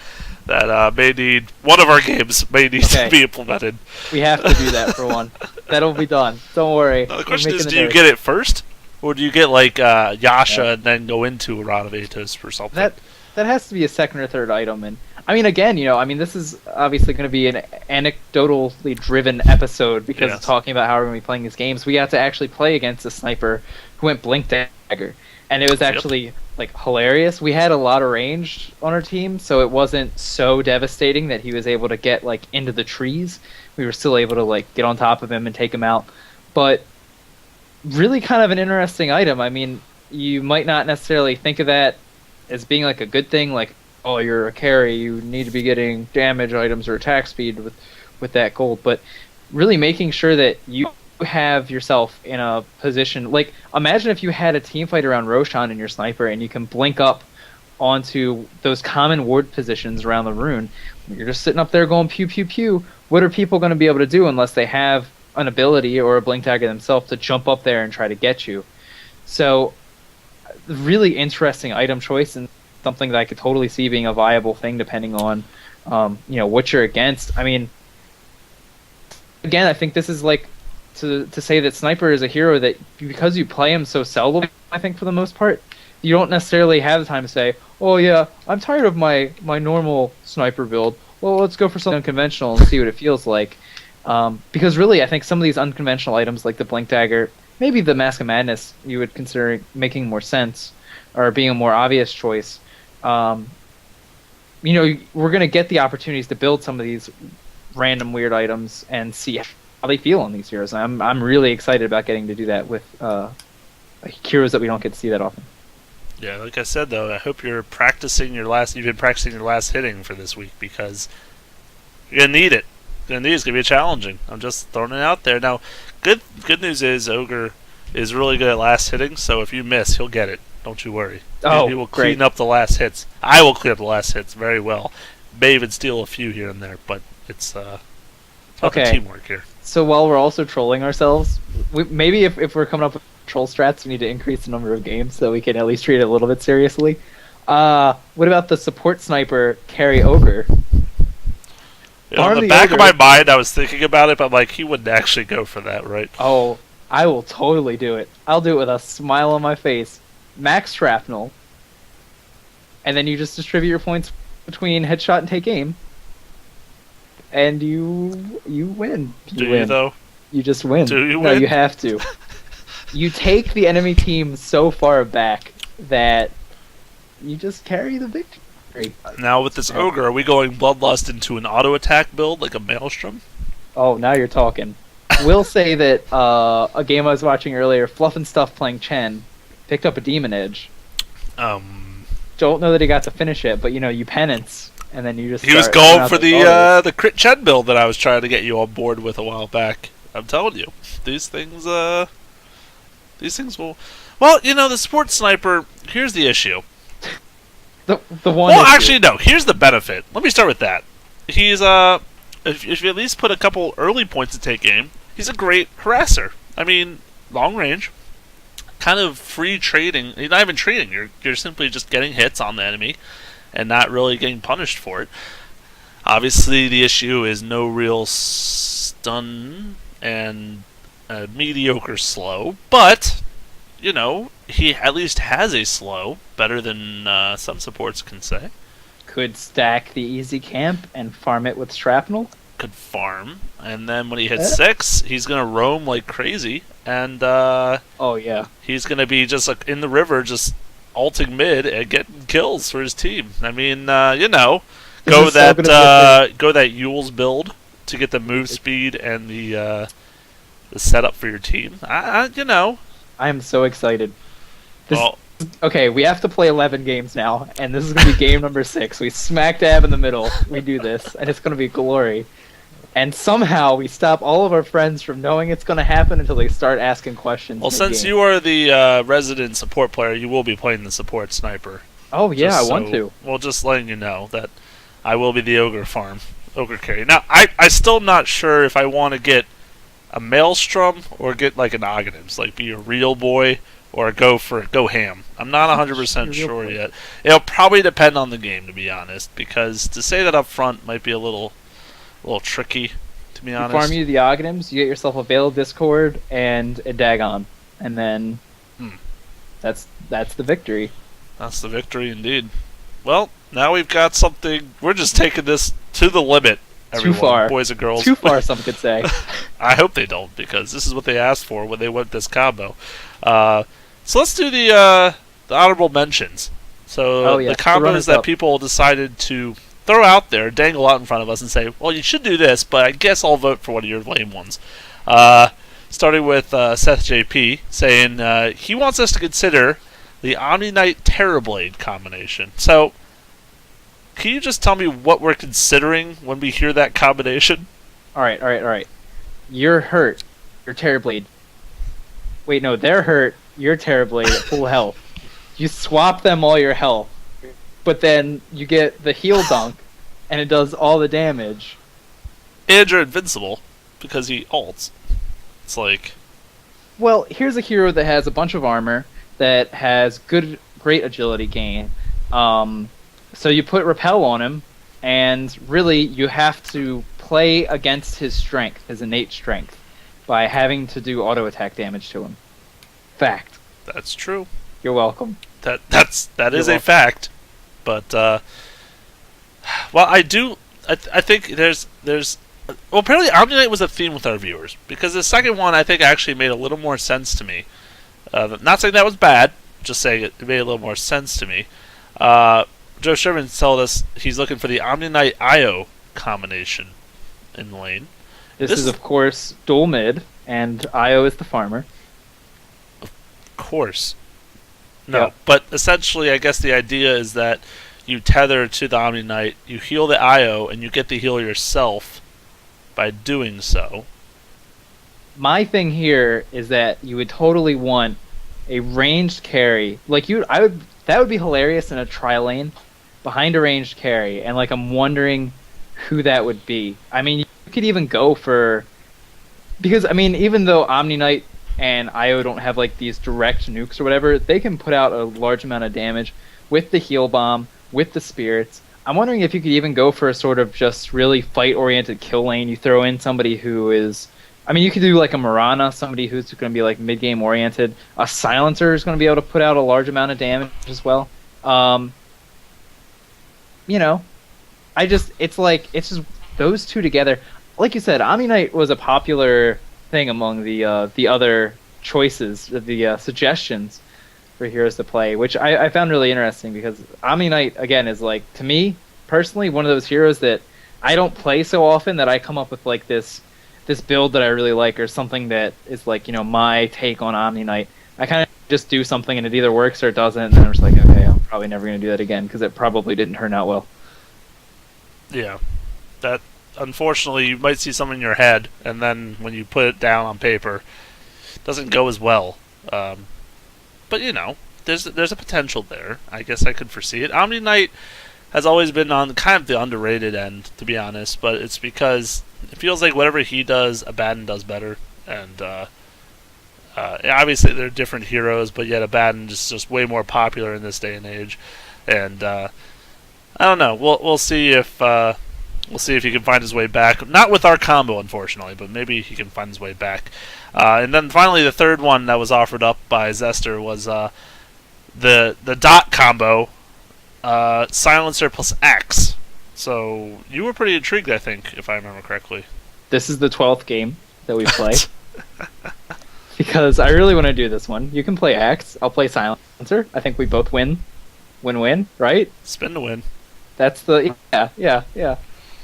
[SPEAKER 2] that may need one of our games may need to be implemented.
[SPEAKER 1] We have to do that for one. That'll be done. Don't worry.
[SPEAKER 2] The question is, do you get it first, or do you get Yasha and then go into a Rod of Atos or something?
[SPEAKER 1] That has to be a second or third item, and again, this is obviously going to be an anecdotally driven episode because of talking about how we're going to be playing these games. We got to actually play against a Sniper who went Blink Dagger, and it was actually hilarious. We had a lot of range on our team, so it wasn't so devastating that he was able to get into the trees. We were still able to get on top of him and take him out, but really kind of an interesting item. You might not necessarily think of that as being a good thing, oh, you're a carry, you need to be getting damage items or attack speed with that gold, but really making sure that you have yourself in a position, imagine if you had a team fight around Roshan and your Sniper, and you can blink up onto those common ward positions around the rune. You're just sitting up there going pew pew pew. What are people going to be able to do unless they have an ability or a blink dagger themselves to jump up there and try to get you? So really interesting item choice, and something that I could totally see being a viable thing depending on what you're against. again, I think this is like to say that Sniper is a hero that because you play him so seldom, I think for the most part, you don't necessarily have the time to say, oh yeah, I'm tired of my normal Sniper build. Well, let's go for something unconventional and see what it feels like. Because really, I think some of these unconventional items like the Blink Dagger, maybe the Mask of Madness, you would consider making more sense or being a more obvious choice. We're going to get the opportunities to build some of these random weird items and see how they feel on these heroes. I'm really excited about getting to do that with heroes that we don't get to see that often.
[SPEAKER 2] Yeah, like I said though, I hope you're practicing your last. You've been practicing your last hitting for this week because you're gonna need it. It's gonna be challenging. I'm just throwing it out there. Now, good news is Ogre is really good at last hitting. So if you miss, he'll get it. Don't you worry. He will clean up the last hits. I will clean up the last hits very well. May even steal a few here and there, but it's
[SPEAKER 1] okay.
[SPEAKER 2] Teamwork here.
[SPEAKER 1] So while we're also trolling ourselves, maybe if we're coming up with troll strats, we need to increase the number of games so we can at least treat it a little bit seriously. What about the support Sniper carry Ogre?
[SPEAKER 2] On the back of my mind, I was thinking about it, but I'm like, he wouldn't actually go for that, right?
[SPEAKER 1] Oh, I will totally do it. I'll do it with a smile on my face. Max Shrapnel, and then you just distribute your points between headshot and take aim, and you win.
[SPEAKER 2] Do you though?
[SPEAKER 1] You just win.
[SPEAKER 2] Do you
[SPEAKER 1] No,
[SPEAKER 2] win?
[SPEAKER 1] you have to. You take the enemy team so far back that you just carry the victory.
[SPEAKER 2] Now with this Ogre, are we going Bloodlust into an auto attack build like a Maelstrom?
[SPEAKER 1] Oh, now you're talking. Will say that a game I was watching earlier, Fluff and Stuff playing Chen, picked up a Demon Edge. Don't know that he got to finish it, but you penance, and then you just.
[SPEAKER 2] He was going for the crit Chen build that I was trying to get you on board with a while back. I'm telling you, these things will. Well, the Sports Sniper. Here's the issue.
[SPEAKER 1] The one.
[SPEAKER 2] Well,
[SPEAKER 1] issue.
[SPEAKER 2] actually, no. Here's the benefit. Let me start with that. He's if you at least put a couple early points to take aim, he's a great harasser. I mean, long range, kind of free trading. You're not even trading. You're simply just getting hits on the enemy, and not really getting punished for it. Obviously, the issue is no real stun and mediocre slow, but he at least has a slow, better than some supports can say.
[SPEAKER 1] Could stack the easy camp and farm it with Shrapnel.
[SPEAKER 2] Could farm, and then when he hits 6, he's gonna roam like crazy, and
[SPEAKER 1] oh yeah,
[SPEAKER 2] he's gonna be just like in the river, just ulting mid and getting kills for his team. I mean, go that Yule's build to get the move speed and the setup for your team. I
[SPEAKER 1] am so excited. Okay, we have to play 11 games now, and this is going to be game number 6. We smack dab in the middle. We do this, and it's going to be glory. And somehow we stop all of our friends from knowing it's going to happen until they start asking questions.
[SPEAKER 2] Well, since you are the resident support player, you will be playing the support Sniper.
[SPEAKER 1] Oh, yeah, I want to.
[SPEAKER 2] Well, just letting you know that I will be the Ogre carry. Now, I'm still not sure if I want to get a Maelstrom or get like an Oghanims, like be a real boy or go ham. I'm not 100% sure yet. It'll probably depend on the game, to be honest, because to say that up front might be a little tricky, to be honest.
[SPEAKER 1] You farm you the Oghanims, you get yourself a Veil of Discord and a Dagon, and then that's the victory.
[SPEAKER 2] That's the victory indeed. Well, now we've got something. We're just taking this to the limit. Everyone,
[SPEAKER 1] too far,
[SPEAKER 2] boys and girls.
[SPEAKER 1] Too far, some could say.
[SPEAKER 2] I hope they don't, because this is what they asked for when they went this combo. So let's do the honorable mentions. So the combos that people decided to throw out there, dangle out in front of us, and say, "Well, you should do this, but I guess I'll vote for one of your lame ones." Starting with Seth JP saying he wants us to consider the Omni Knight Terrorblade combination. So, can you just tell me what we're considering when we hear that combination?
[SPEAKER 1] All right. You're hurt. You're Terrorblade. Wait, no, they're hurt. You're Terrorblade at full health. You swap them all your health, but then you get the heal dunk, and it does all the damage.
[SPEAKER 2] And you're invincible, because he ults. It's like...
[SPEAKER 1] Well, here's a hero that has a bunch of armor, that has great agility gain. So you put Repel on him, and really you have to play against his strength, his innate strength, by having to do auto attack damage to him. Fact.
[SPEAKER 2] That's true.
[SPEAKER 1] You're welcome.
[SPEAKER 2] That is a fact. But well, I think there's well, apparently Omni Knight was a theme with our viewers, because the second one I think actually made a little more sense to me. Not saying that was bad, just saying it made a little more sense to me. Joe Sherman told us he's looking for the Omni Knight IO combination in lane.
[SPEAKER 1] This is, of course, dual mid, and IO is the farmer.
[SPEAKER 2] Of course. No,
[SPEAKER 1] Yep.
[SPEAKER 2] but essentially, I guess the idea is that you tether to the Omni Knight, you heal the IO, and you get the heal yourself by doing so.
[SPEAKER 1] My thing here is that you would totally want a ranged carry. Like that would be hilarious in a tri lane behind a ranged carry, and like I'm wondering who that would be. I mean, you could even go for, because I mean, even though Omni Knight and IO don't have like these direct nukes or whatever, they can put out a large amount of damage with the heal bomb, with the spirits. I'm wondering if you could even go for a sort of just really fight-oriented kill lane. You throw in somebody who is, I mean, you could do like a Mirana, somebody who's going to be like mid-game oriented. A Silencer is going to be able to put out a large amount of damage as well. You know, it's just those two together. Like you said, Omni Knight was a popular thing among the other choices, the suggestions for heroes to play, which I found really interesting, because Omni Knight, again, is like, to me personally, one of those heroes that I don't play so often that I come up with like this build that I really like, or something that is like, you know, my take on Omni Knight. I kind of just do something and it either works or it doesn't, and then I'm just like, okay, I'm probably never going to do that again, because it probably didn't turn out well.
[SPEAKER 2] Yeah. That, unfortunately, you might see something in your head, and then when you put it down on paper, it doesn't go as well. But, you know, there's a potential there. I guess I could foresee it. Omni Knight has always been on kind of the underrated end, to be honest, but it's because it feels like whatever he does, Abaddon does better. And obviously they're different heroes, but yet Abaddon is just way more popular in this day and age. And I don't know. We'll see if he can find his way back. Not with our combo, unfortunately, but maybe he can find his way back. And then finally, the third one that was offered up by Zester was the dot combo, Silencer plus Axe. So you were pretty intrigued, I think, if I remember correctly.
[SPEAKER 1] This is the 12th game that we play. Because I really want to do this one. You can play Axe, I'll play Silencer. I think we both win. Win-win, right?
[SPEAKER 2] Spin to win.
[SPEAKER 1] That's the... Yeah.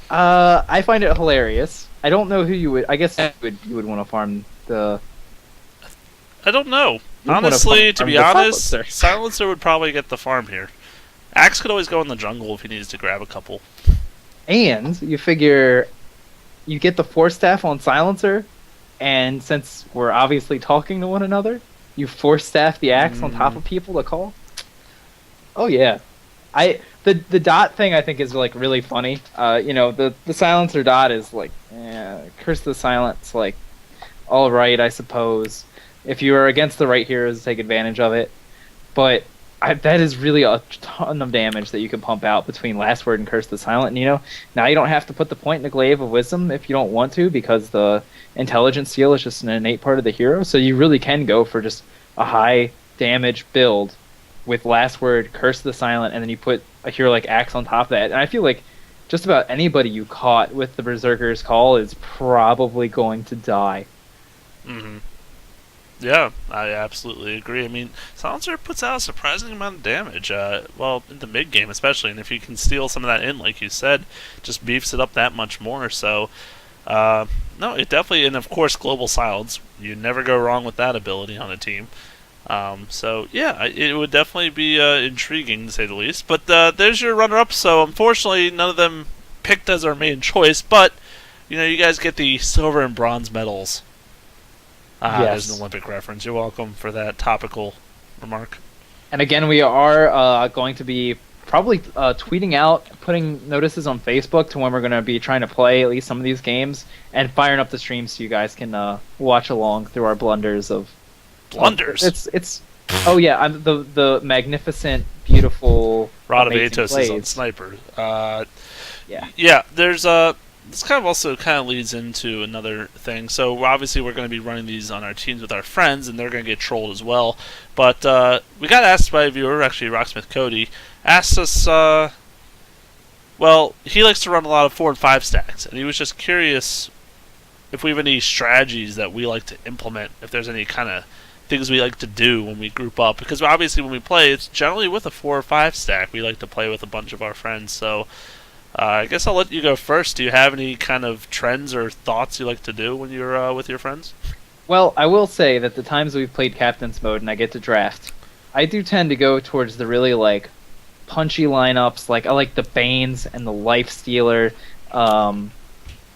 [SPEAKER 1] I find it hilarious. I don't know who you would... I guess you would want to farm the...
[SPEAKER 2] I don't know.
[SPEAKER 1] You'd
[SPEAKER 2] Honestly, to be honest,
[SPEAKER 1] Silencer.
[SPEAKER 2] Silencer would probably get the farm here. Axe could always go in the jungle if he needs to grab a couple.
[SPEAKER 1] And you figure you get the Force Staff on Silencer, and since we're obviously talking to one another, you Force Staff the Axe on top of people to call. Oh yeah. The dot thing I think is like really funny. You know, the Silencer dot is like, Curse of the Silence, like, all right, I suppose. If you are against the right heroes, take advantage of it. But that is really a ton of damage that you can pump out between Last Word and Curse of the Silent. And, you know, now you don't have to put the point in the Glaive of Wisdom if you don't want to, because the Intelligence Seal is just an innate part of the hero. So you really can go for just a high damage build with Last Word, Curse of the Silent, and then you put a hero like Axe on top of that. And I feel like just about anybody you caught with the Berserker's Call is probably going to die.
[SPEAKER 2] Mm-hmm. Yeah, I absolutely agree. I mean, Silencer puts out a surprising amount of damage, well, in the mid-game especially, and if you can steal some of that in, like you said, just beefs it up that much more. So, no, it definitely, and of course, Global Silence, you never go wrong with that ability on a team. So, yeah, it would definitely be intriguing, to say the least. But there's your runner-up, so unfortunately, none of them picked as our main choice, but, you know, you guys get the silver and bronze medals.
[SPEAKER 1] Yes.
[SPEAKER 2] As an Olympic reference. You're welcome for that topical remark.
[SPEAKER 1] And again, we are going to be probably tweeting out, putting notices on Facebook to when we're going to be trying to play at least some of these games, and firing up the stream so you guys can watch along through our blunders of...
[SPEAKER 2] Blunders?
[SPEAKER 1] It's oh yeah, the magnificent, beautiful...
[SPEAKER 2] Rod of
[SPEAKER 1] amazing
[SPEAKER 2] Atos is on
[SPEAKER 1] plays.
[SPEAKER 2] Sniper.
[SPEAKER 1] Yeah.
[SPEAKER 2] Yeah, there's this kind of also kind of leads into another thing. So obviously we're going to be running these on our teams with our friends, and they're going to get trolled as well. But we got asked by a viewer, actually Rocksmith Cody, asked us. Well, he likes to run a lot of 4 and 5 stacks, and he was just curious if we have any strategies that we like to implement. If there's any kind of things we like to do when we group up, because obviously when we play, it's generally with a 4 or 5 stack. We like to play with a bunch of our friends, so. I guess I'll let you go first. Do you have any kind of trends or thoughts you like to do when you're with your friends?
[SPEAKER 1] Well, I will say that the times we've played Captain's Mode and I get to draft, I do tend to go towards the really, like, punchy lineups. Like, I like the Banes and the Lifestealer.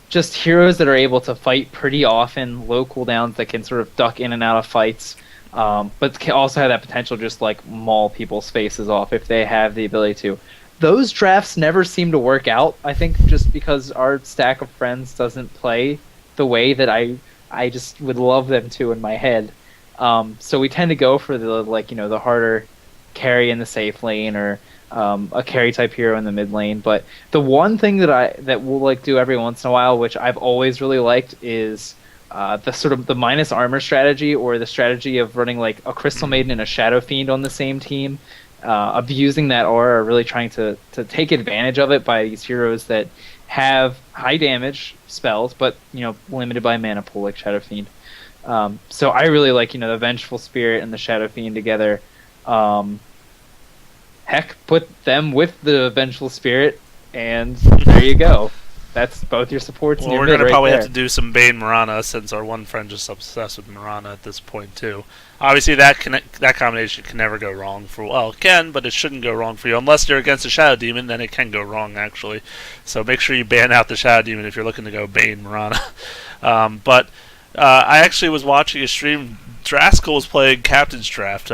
[SPEAKER 1] Just heroes that are able to fight pretty often, low cooldowns that can sort of duck in and out of fights, but can also have that potential just, like, maul people's faces off if they have the ability to. Those drafts never seem to work out, I think, just because our stack of friends doesn't play the way that I just would love them to in my head. So we tend to go for the, like, you know, the harder carry in the safe lane, or a carry type hero in the mid lane. But the one thing that we'll like do every once in a while, which I've always really liked, is the sort of the minus armor strategy, or the strategy of running like a Crystal Maiden and a Shadow Fiend on the same team. Abusing that aura, really trying to take advantage of it by these heroes that have high damage spells, but, you know, limited by mana pool, like Shadow Fiend. So I really like, you know, the Vengeful Spirit and the Shadow Fiend together. Heck, put them with the Vengeful Spirit, and there you go. That's both your supports and
[SPEAKER 2] Well,
[SPEAKER 1] your
[SPEAKER 2] we're
[SPEAKER 1] mid
[SPEAKER 2] going to
[SPEAKER 1] right
[SPEAKER 2] probably
[SPEAKER 1] there.
[SPEAKER 2] have to do some Bane Mirana, since our one friend is obsessed with Mirana at this point, too. Obviously, that combination can never go wrong well, it can, but it shouldn't go wrong for you. Unless you're against a Shadow Demon, then it can go wrong, actually. So make sure you ban out the Shadow Demon if you're looking to go Bane Mirana. But I actually was watching a stream. Draskell was playing Captain's Draft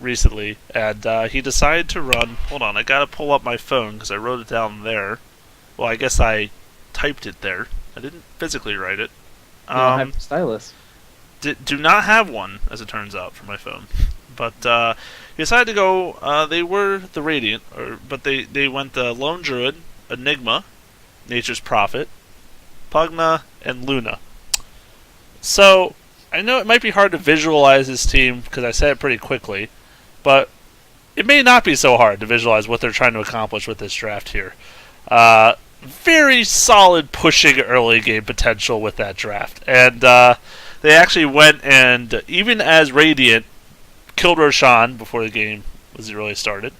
[SPEAKER 2] recently, and he decided to run... Hold on, I got to pull up my phone, because I wrote it down there. Well, I guess I typed it there. I didn't physically write it.
[SPEAKER 1] You don't have a stylus.
[SPEAKER 2] Do not have one, as it turns out, for my phone. But he decided to go. They were the Radiant, but they went the Lone Druid, Enigma, Nature's Prophet, Pugna, and Luna. So I know it might be hard to visualize this team because I said it pretty quickly, but it may not be so hard to visualize what they're trying to accomplish with this draft here. Very solid pushing early game potential with that draft. And they actually went and, even as Radiant, killed Roshan before the game was really started.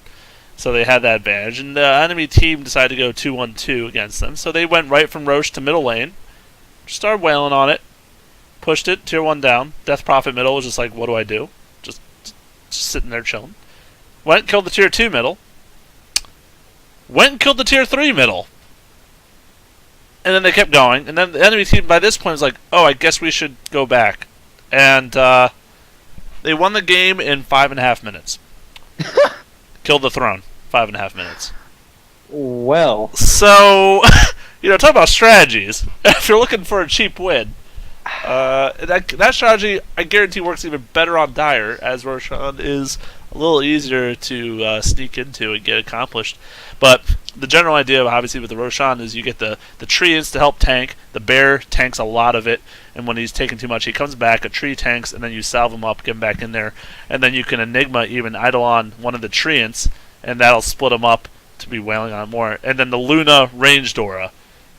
[SPEAKER 2] So they had that advantage. And the enemy team decided to go 2-1-2 against them. So they went right from Roche to middle lane. Started wailing on it. Pushed it, tier 1 down. Death Prophet middle was just like, what do I do? Just sitting there chilling. Went and killed the tier 2 middle. Went and killed the tier 3 middle. And then they kept going. And then the enemy team by this point was like, oh, I guess we should go back. And they won the game in 5.5 minutes. Killed the throne. 5.5 minutes.
[SPEAKER 1] Well.
[SPEAKER 2] So, talk about strategies. If you're looking for a cheap win, that strategy, I guarantee, works even better on Dire, as Roshan is a little easier to sneak into and get accomplished. But the general idea, obviously, with the Roshan is you get the treants to help tank. The bear tanks a lot of it, and when he's taking too much, he comes back, a tree tanks, and then you salve him up, get him back in there, and then you can Enigma even idle on one of the treants, and that'll split him up to be wailing on it more. And then the Luna ranged aura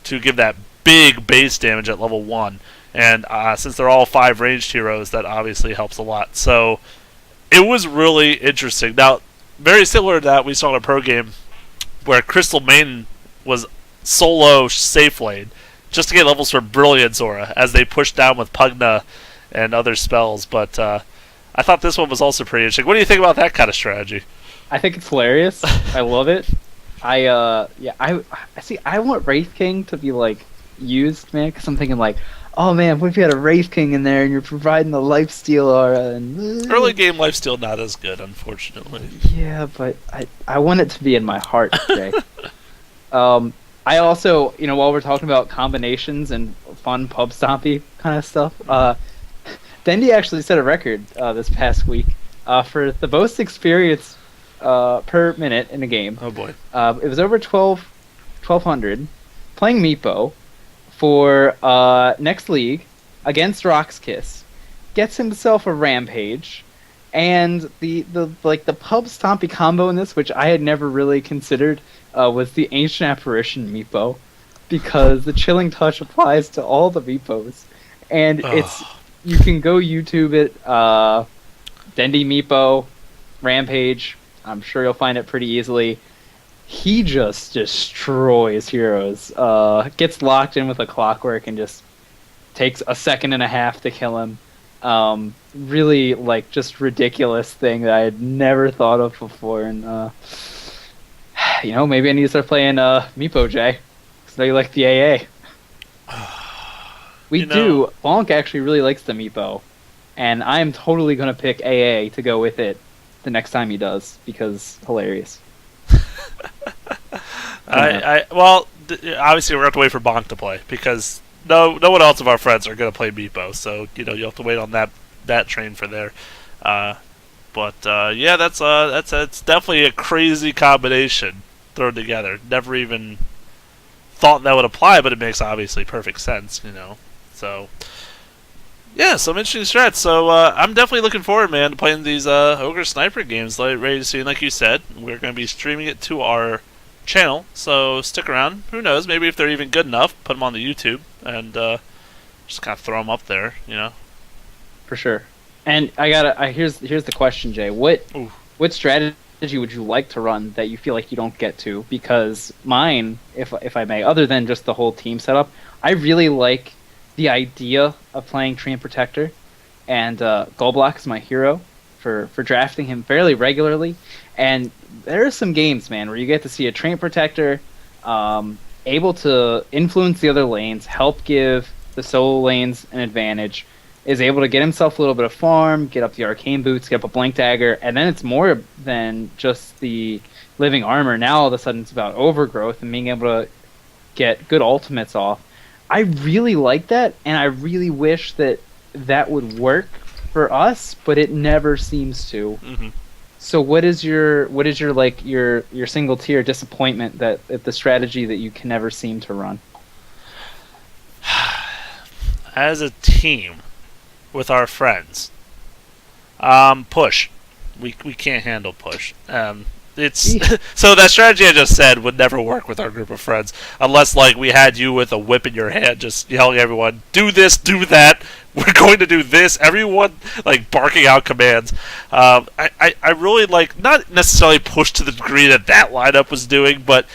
[SPEAKER 2] to give that big base damage at level 1. And since they're all 5 ranged heroes, that obviously helps a lot. So it was really interesting. Now, very similar to that we saw in a pro game where Crystal Maiden was solo safe lane just to get levels for Brilliance Aura as they pushed down with Pugna and other spells. But I thought this one was also pretty interesting. What do you think about that kind of strategy?
[SPEAKER 1] I think it's hilarious. I love it. I see. I want Wraith King to be like used, man, because I'm thinking like, oh man, what if you had a Wraith King in there and you're providing the lifesteal aura and
[SPEAKER 2] early game lifesteal not as good, unfortunately.
[SPEAKER 1] Yeah, but I want it to be in my heart today. I also, while we're talking about combinations and fun pub stompy kind of stuff, Dendi actually set a record this past week for the most experience per minute in a game.
[SPEAKER 2] Oh boy.
[SPEAKER 1] It was over 1200 playing Meepo. for next league against Rock's Kiss, gets himself a Rampage, and the pub stompy combo in this, which I had never really considered, was the Ancient Apparition Meepo, because the Chilling Touch applies to all the Meepos, and you can go YouTube it, Dendi Meepo, Rampage. I'm sure you'll find it pretty easily. He just destroys heroes. Gets locked in with a Clockwork and just takes a second and a half to kill him. Really, like, just ridiculous thing that I had never thought of before. And, maybe I need to start playing Meepo, Jay. Because I know you like the AA. Bonk actually really likes the Meepo. And I'm totally going to pick AA to go with it the next time he does, because hilarious.
[SPEAKER 2] Obviously we're going to have to wait for Bonk to play, because no one else of our friends are going to play Meepo, so you'll have to wait on that train for there. That's definitely a crazy combination thrown together. Never even thought that would apply, but it makes obviously perfect sense, So yeah, some interesting strats. So I'm definitely looking forward, man, to playing these Ogre Sniper games ready soon. Like you said, we're going to be streaming it to our channel, so stick around. Who knows? Maybe if they're even good enough, put them on the YouTube and just kind of throw them up there,
[SPEAKER 1] For sure. And here's the question, Jay. What strategy would you like to run that you feel like you don't get to? Because mine, if I may, other than just the whole team setup, I really like the idea of playing Treant Protector, and Golblock is my hero for drafting him fairly regularly. And there are some games, man, where you get to see a Treant Protector able to influence the other lanes, help give the solo lanes an advantage, is able to get himself a little bit of farm, get up the Arcane Boots, get up a Blink Dagger, and then it's more than just the Living Armor. Now all of a sudden it's about Overgrowth and being able to get good ultimates off. I really like that, and I really wish that would work for us, but it never seems to.
[SPEAKER 2] Mm-hmm.
[SPEAKER 1] So what is your single tier disappointment that the strategy that you can never seem to run?
[SPEAKER 2] As a team with our friends, push. We can't handle push. It's so that strategy I just said would never work with our group of friends unless we had you with a whip in your hand just yelling at everyone, do this, do that, we're going to do this, everyone barking out commands. I really not necessarily push to the degree that lineup was doing, but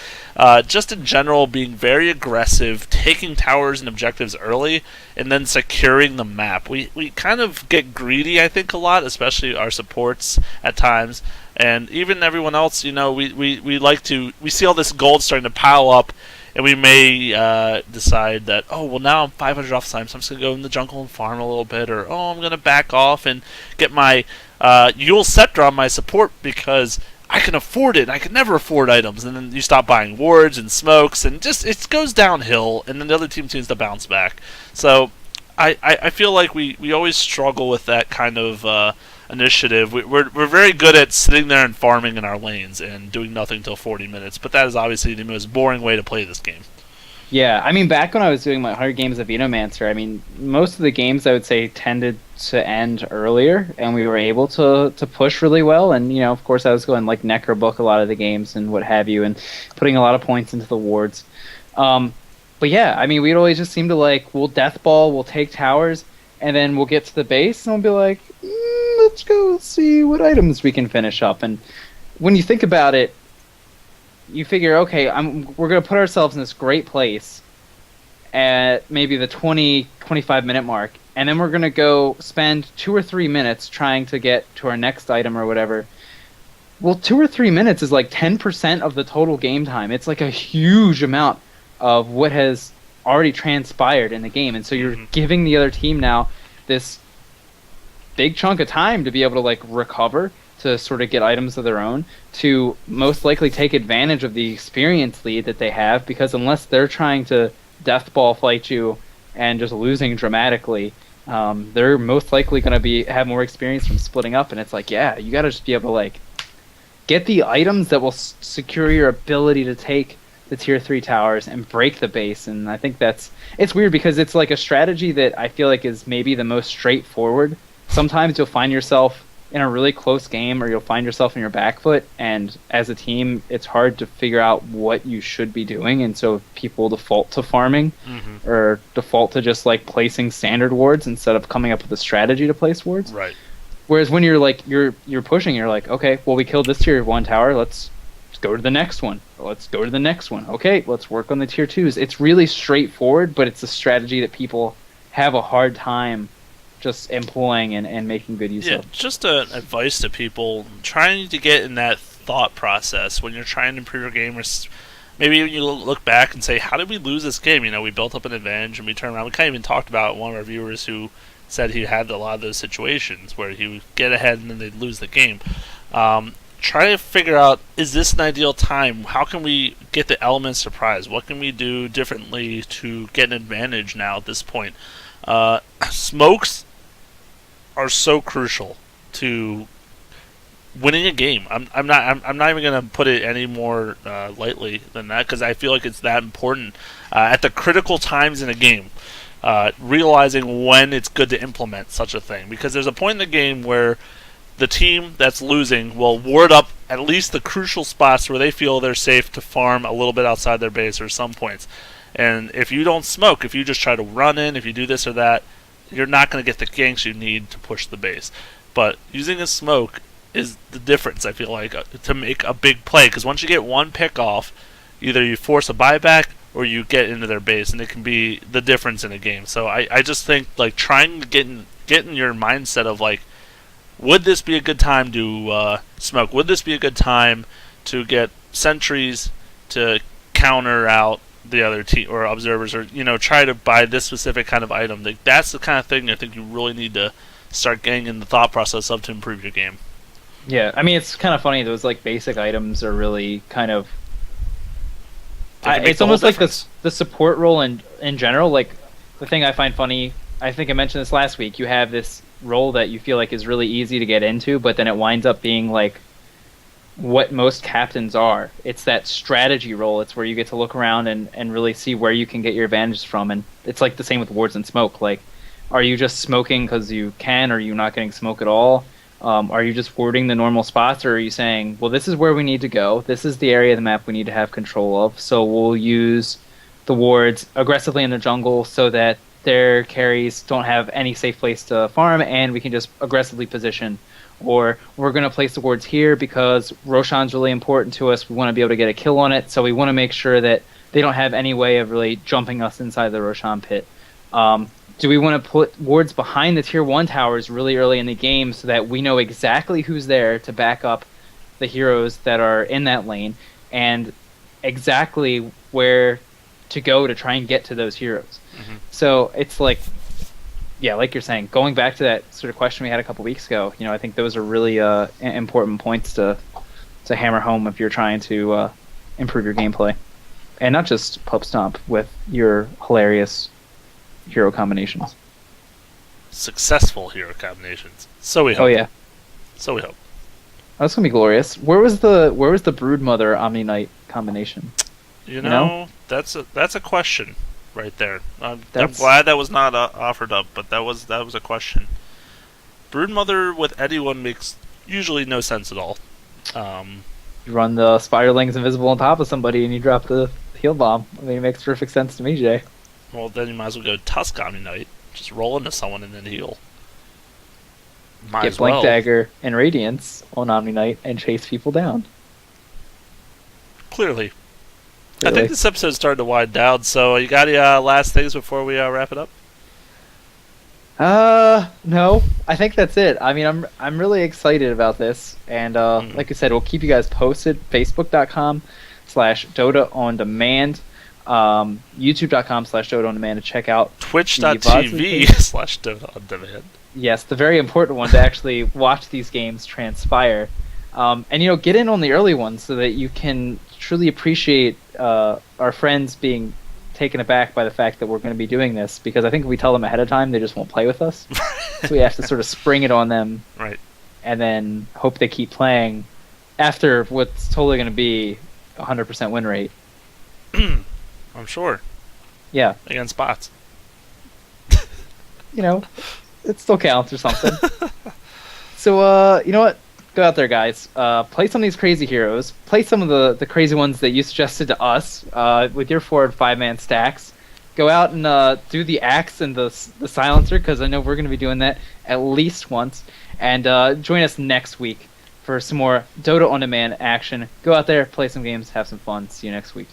[SPEAKER 2] just in general being very aggressive, taking towers and objectives early, and then securing the map. We kind of get greedy, I think, a lot, especially our supports at times. And even everyone else, we see all this gold starting to pile up, and we may decide that, now I'm 500 off time, so I'm just going to go in the jungle and farm a little bit, or, I'm going to back off and get my Yule Scepter on my support because I can afford it. I can never afford items. And then you stop buying wards and smokes, and just it goes downhill, and then the other team seems to bounce back. So I feel like we always struggle with that kind of initiative. We're very good at sitting there and farming in our lanes and doing nothing till 40 minutes, but that is obviously the most boring way to play this game.
[SPEAKER 1] Yeah, I mean, back when I was doing my 100 games of Venomancer, I mean, most of the games I would say tended to end earlier, and we were able to push really well, and, of course I was going Necrobook a lot of the games and what have you, and putting a lot of points into the wards. But yeah, I mean, we'd always just seem to we'll death ball, we'll take towers, and then we'll get to the base, and we'll be like, let's go see what items we can finish up. And when you think about it, you figure, okay, we're going to put ourselves in this great place at maybe the 20-25 minute mark, and then we're going to go spend 2 or 3 minutes trying to get to our next item or whatever. Well, 2 or 3 minutes is 10% of the total game time. It's a huge amount of what has already transpired in the game, and so you're giving the other team now this big chunk of time to be able to recover, to sort of get items of their own, to most likely take advantage of the experience lead that they have, because unless they're trying to death ball fight you and just losing dramatically, they're most likely going to have more experience from splitting up. And it's you got to just be able to get the items that will secure your ability to take the tier 3 towers and break the base. And I think it's weird because it's like a strategy that I feel like is maybe the most straightforward. Sometimes you'll find yourself in a really close game, or you'll find yourself in your back foot, and as a team it's hard to figure out what you should be doing, and so people default to farming, or default to just like placing standard wards instead of coming up with a strategy to place wards.
[SPEAKER 2] Right.
[SPEAKER 1] Whereas when you're like you're pushing, you're like, okay, well, we killed this tier 1 tower, let's go to the next one. Let's go to the next one. Okay, let's work on the tier 2s. It's really straightforward, but it's a strategy that people have a hard time just employing and making good use of.
[SPEAKER 2] Just advice to people trying to get in that thought process when you're trying to improve your game. Or maybe you look back and say, how did we lose this game? You know, we built up an advantage and we turned around. We kind of even talked about one of our viewers who said he had a lot of those situations where he would get ahead and then they'd lose the game. Try to figure out, is this an ideal time? How can we get the element surprise? What can we do differently to get an advantage now at this point? Smokes are so crucial to winning a game. I'm not even gonna put it any more lightly than that, because I feel like it's that important at the critical times in a game. Realizing when it's good to implement such a thing, because there's a point in the game where the team that's losing will ward up at least the crucial spots where they feel they're safe to farm a little bit outside their base or some points. And if you don't smoke, if you just try to run in, if you do this or that, you're not going to get the ganks you need to push the base. But using a smoke is the difference, I feel like, to make a big play. Because once you get one pick off, either you force a buyback or you get into their base, and it can be the difference in a game. So I just think, like, trying to get in your mindset of, like, would this be a good time to smoke? Would this be a good time to get sentries to counter out the other team or observers, or try to buy this specific kind of item? Like, that's the kind of thing I think you really need to start getting in the thought process of to improve your game.
[SPEAKER 1] Yeah, I mean, it's kind of funny. Those like basic items are really kind of. It's almost like the support role in general. Like, the thing I find funny, I think I mentioned this last week. You have this role that you feel like is really easy to get into, but then it winds up being like what most captains are. It's that strategy role. It's where you get to look around and really see where you can get your advantages from. And it's like the same with wards and smoke. Like, are you just smoking because you can, or are you not getting smoke at all? Are you just warding the normal spots, or are you saying, well, this is where we need to go, this is the area of the map we need to have control of, so we'll use the wards aggressively in the jungle so that their carries don't have any safe place to farm, and we can just aggressively position. Or we're going to place the wards here because Roshan's really important to us. We want to be able to get a kill on it, so we want to make sure that they don't have any way of really jumping us inside the Roshan pit. Do we want to put wards behind the tier 1 towers really early in the game so that we know exactly who's there to back up the heroes that are in that lane, and exactly where to go to try and get to those heroes? So it's like, yeah, like you're saying, going back to that sort of question we had a couple weeks ago, I think those are really important points to hammer home if you're trying to improve your gameplay. And not just pub stomp with your hilarious hero combinations.
[SPEAKER 2] Successful hero combinations. So we hope.
[SPEAKER 1] Oh yeah.
[SPEAKER 2] So we hope.
[SPEAKER 1] That's gonna be glorious. Where was the Broodmother Omni Knight combination?
[SPEAKER 2] You know? That's a question right there. I'm glad that was not offered up, but that was a question. Broodmother with anyone makes usually no sense at all.
[SPEAKER 1] You run the Spiderlings invisible on top of somebody and you drop the heal bomb. I mean, it makes perfect sense to me, Jay.
[SPEAKER 2] Well, then you might as well go Tusk Omni Knight. Just roll into someone and then heal.
[SPEAKER 1] Get Blink Dagger and Radiance on Omni Knight and chase people down.
[SPEAKER 2] Clearly. I think this episode's starting to wind down, so you got any last things before we wrap it up?
[SPEAKER 1] No. I think that's it. I mean, I'm really excited about this, and like I said, we'll keep you guys posted. Facebook.com/Dota on Demand. YouTube.com/Dota on Demand to check out.
[SPEAKER 2] Twitch.tv/Dota on Demand.
[SPEAKER 1] Yes, the very important one to actually watch these games transpire. And get in on the early ones so that you can truly appreciate our friends being taken aback by the fact that we're going to be doing this, because I think if we tell them ahead of time, they just won't play with us. So we have to sort of spring it on them,
[SPEAKER 2] right?
[SPEAKER 1] And then hope they keep playing after what's totally going to be 100% win rate.
[SPEAKER 2] I'm sure.
[SPEAKER 1] Yeah,
[SPEAKER 2] Against bots.
[SPEAKER 1] you know, it still counts or something. So, you know what? Go out there, guys. Play some of these crazy heroes. Play some of the crazy ones that you suggested to us with your 4 and 5-man stacks. Go out and do the axe and the silencer, because I know we're going to be doing that at least once. And join us next week for some more Dota on demand action. Go out there, play some games, have some fun. See you next week.